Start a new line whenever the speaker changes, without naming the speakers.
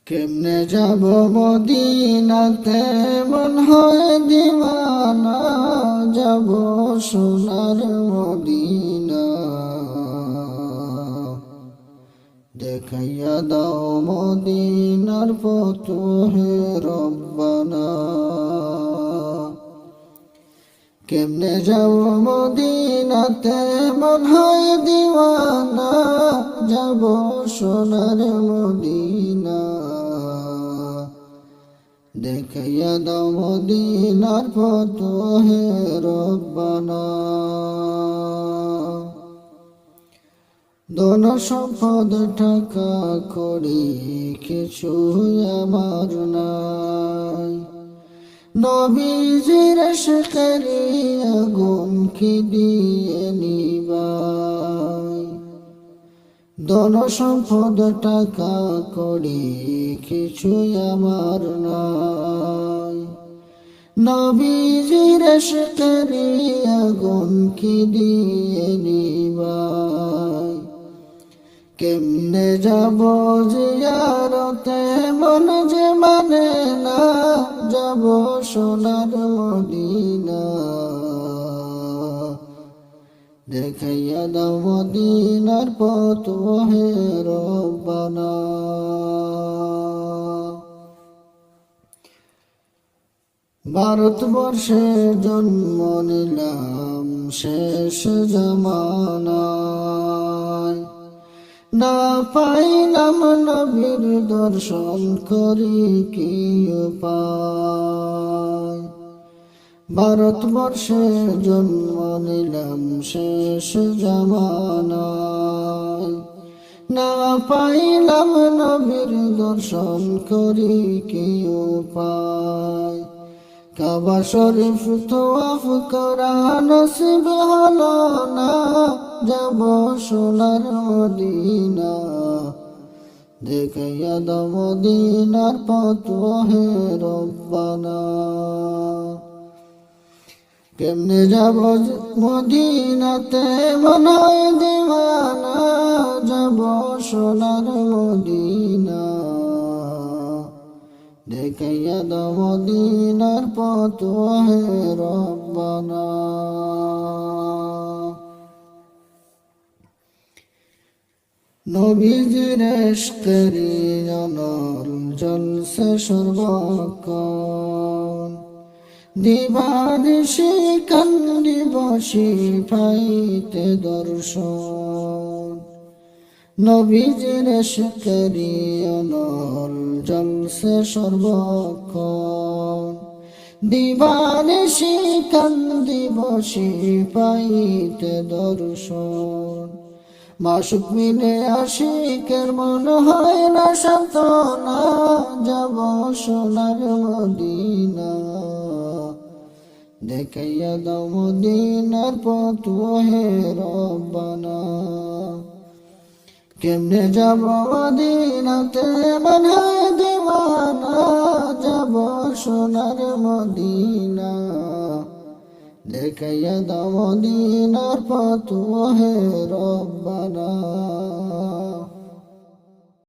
কেমনে যাব মদিনাতে মন হয় দিওয়ানা, যাব সোনার মদিনা। দেখাইয়া দাও মদিনার পথ হে রব্বানা। কেমনে যাব মদিনাতে মন হয় দিওয়ানা, যাব সোনার মদিনা। দেখাইয়া দাও মদিনার পথ হে রব্বানা। ধন সম্পদ টাকা করি কিছু আমার নাই, নবীজির আশিকেরি আগুন কি দিয়ে নিবাই। ধন সম্পদ টাকা করি কিছু আমার নাই, নবীজির আশিকেরি আগুন কি দিয়ে নিবাই। কেমনে যাব জিয়ারতে মন যে মানে না, যাব সোনার মদিনা। দেখাইয়া দাও মদিনার পথ হে রব্বানা। ভারতবর্ষে জন্ম নিলাম শেষ জামানায়, না পাইলাম নবীর দর্শন করি কি উপায়। ভারতবর্ষে জন্ম নিলাম শেষ জামানায়, না পাইলাম নবীর দর্শন করি কি উপায়। কাবা শরীফ তওয়াফ করা নসিব হলো না, যাব সোনার মদিনা। দেখাইয়া দাও মদিনার পথ হে রব্বানা। কেমনে যাব মদিনাতে মন হয় দিওয়ানা, যাব সোনার মদিনা। দেখাইয়া দাও মদিনার পথ হে রব্বানা। নবীজির ইশকেরি অনল জলসে সর্বক্ষণ, দিবানিশি কান্দি বসি পাইতে দর্শন। নবীজির ইশকেরি অনল জলসে সর্বক্ষণ, দিবানিশি কান্দি বসি পাইতে দর্শন। মাসুক মিলে আশিকের মন হয় না সান্ত্বনা, যাব সোনার মদিনা। দেখাইয়া দাও মদিনার পথ হে রব্বানা। কেমনে যাব মদিনাতে মন হয় দিওয়ানা, যাব সোনার মদিনা। দেখাইয়া দাও মদিনার পথ হে রব্বানা।